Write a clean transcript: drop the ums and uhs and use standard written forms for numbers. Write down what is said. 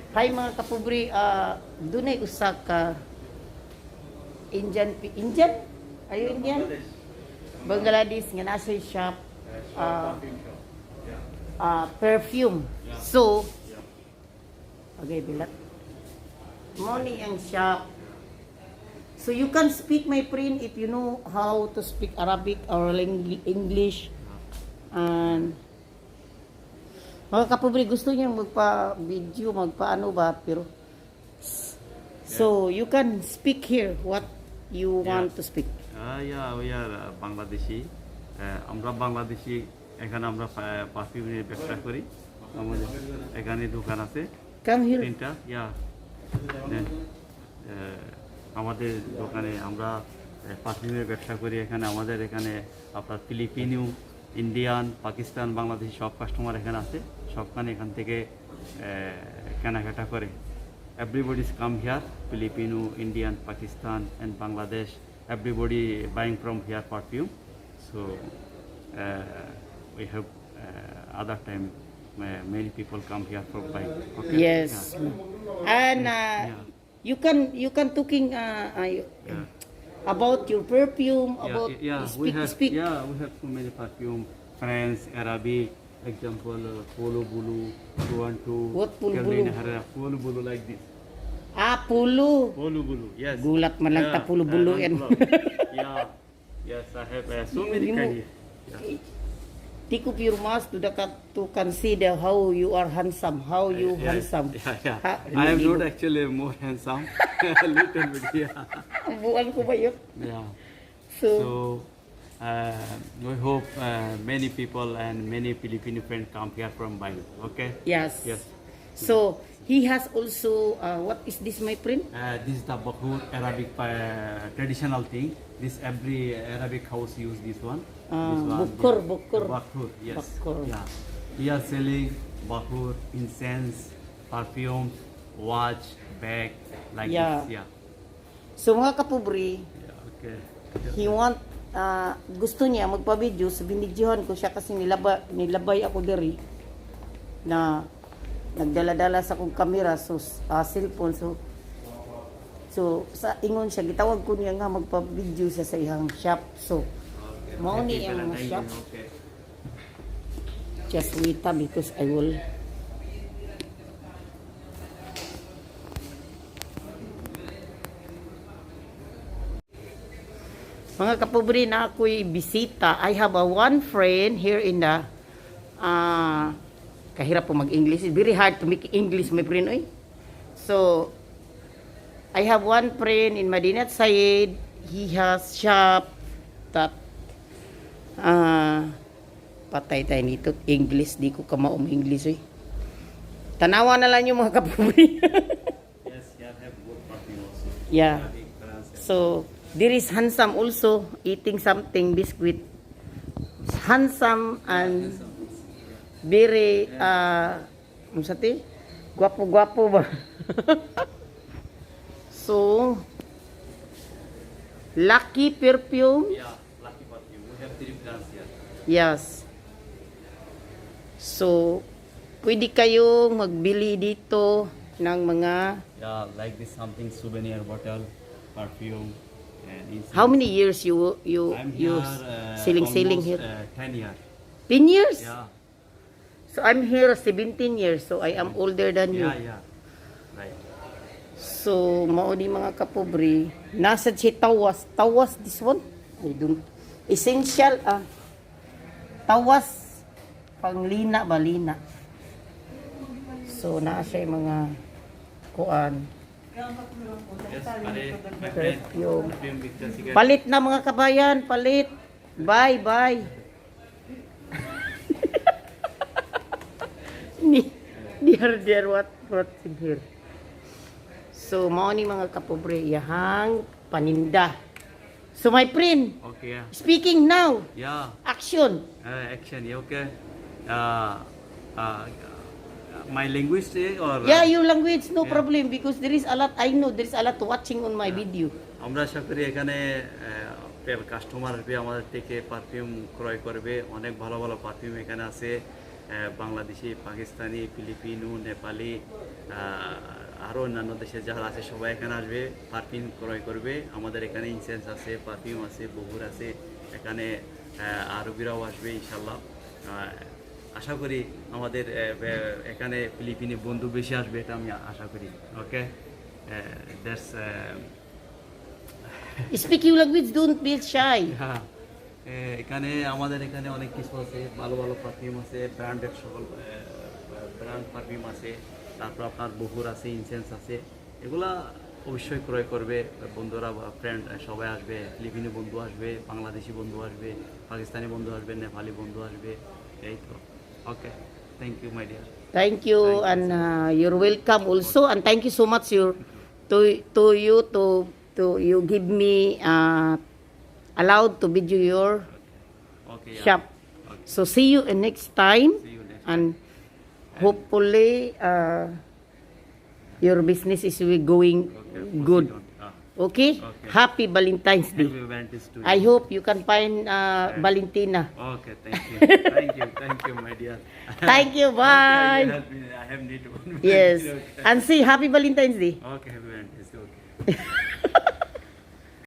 Hi mga kapobre, dunay usa ka Indian? Are you Indian? Banggaladish nga nasa shop uh, perfume. So, okay, bilat. Money ang shop. So you can speak my friend if you know how to speak Arabic or English. And mga kapobre, gusto niya magpa-video, magpa-ano ba, pero so you can speak here what you want to speak. Yeah, we are Bangladeshi. আমরা বাংলাদেশি এখানে আমরা পারফিউমের ব্যবসা করি আমাদের এখানে দোকান আছে Come here. তিনটা আমাদের দোকানে আমরা পারফিউমের ব্যবসা করি এখানে আমাদের এখানে আপনার ফিলিপিনো ইন্ডিয়ান পাকিস্তান বাংলাদেশি সব কাস্টমার এখানে আছে সবখানে এখান থেকে কেনাকাটা করে everybody's come here Filipino Indian Pakistan and Bangladesh everybody buying from here perfume so we have other time many people come here for buying okay Yes. And you can talking about your perfume about speak. We have so many perfume French Arabic example polo bulu 212 What polo Calvin bulu? Herrera polo bulu like this Pulo. polo bulu yes Gulat man lang ta pulo-bulo yan. yeah yes I have so many kind here Take up your mask to consider how you are handsome, how you handsome. I am not actually more handsome a little bit yeah Buwan ko ba yun? yeah So we hope many people and many Filipino friends come here from Bali. Okay. yes. Yes. So he has also what is this, my friend? This is the Bakur Arabic traditional thing. This every Arabic house use this one. This one. Bukur, yeah. bukur. Bakur. Yes. Bakur. Yeah. We are selling Bakur incense, perfume, watch, bag like Yeah. this. Yeah. So mga kapobre, Yeah. Okay. he want gusto niya magpa-video, so binidyohan ko siya kasi nilabay ako diri na nagdala-dala sa kong camera so cellphone so sa ingon siya gitawag ko niya nga magpa-video siya sa iyang shop so mao ni ang mga shop. Okay. Just wait because I will mga kapobre na ako'y bisita. I have one friend here in the kahirap po mag-English. It's very hard to make English, my friend. Oy. So, I have one friend in Madinat Sayed. He has shop that patay tayo nito. English, di ko kamaom English. Oy. Tanawa na lang yung mga kapobre. Yes, yeah, have good perfume also. Yeah. Arabic, France, So, there is handsome also eating something biscuit. Handsome and very ano sa ti? Gwapo-gwapo ba? So, Lucky Perfume. Yeah, lucky perfume. We have 3 brands here. Yes. So, pwede kayong magbili dito ng mga Yeah, like this something souvenir bottle, perfume, and incense. how many years you I'm here selling almost, here? 10 years. 10 years? Yeah, So I'm here 17 years, so I am older than you. yeah, right. So mao ni mga kapobre, nasa si tawas this one. I don't essential tawas panglina balina. So naa siya yung mga kuan. Yes, my friend, Perfume. perfume Victor cigarette. Palit na mga kabayan, palit. Bye. Dear, what's in here? So, mao ni mga kapobre, yahang paninda. So, my friend, Okay, speaking now, yeah, action. action, yeah, okay. My language or Yeah, your language, no problem, because there is a lot, I know, there is a lot watching on my video. আমরা আশা করি এখানে কাস্টমার আসবে আমাদের থেকে পারফিউম ক্রয় করবে অনেক ভালো ভালো পারফিউম এখানে আছে বাংলাদেশি, পাকিস্তানি, ফিলিপিনো, নেপালি, আরও অন্যান্য দেশে যারা আছে সবাই এখানে আসবে, পারফিউম ক্রয় করবে। আমাদের এখানে ইনসেন্স আছে, পারফিউম আছে, বহুর আছে, এখানে আরবিরাও আসবে ইনশাল্লাহ। আশা করি আমাদের এখানে ফিলিপিনি বন্ধু বেশি আসবে, এটা আমি আশা করি। ওকে, that's Speak your language, don't be shy. হ্যাঁ, এখানে আমাদের এখানে অনেক কিছু আছে, ভালো ভালো পারফিউম আছে, ব্র্যান্ডেড সকল ব্র্যান্ড পারফিউম আছে, তারপর আপনার বহুর আছে, ইনসেন্স আছে, এগুলা অবশ্যই ক্রয় করবে বন্ধুরা বা ফ্রেন্ড সবাই আসবে। ফিলিপিনি বন্ধু আসবে, বাংলাদেশি বন্ধু আসবে, পাকিস্তানি বন্ধু আসবে, নেপালি বন্ধু আসবে, এই তো। Okay, thank you my dear. Thank you, and you're welcome also, and thank you so much to you to you give me allowed to video your okay, shop. okay. So see you in next time, See you next and hopefully your business is going Okay, good. proceed on. Okay? Okay. Happy Valentine's Day. Happy Valentine's to I you. hope you can find Valentina. Okay, thank you. Thank you, my dear. Thank you. Okay, Bye. you help me. I have need one. Yes. Okay. And say Happy Valentine's Day. Okay, happy Valentine's Day. Okay.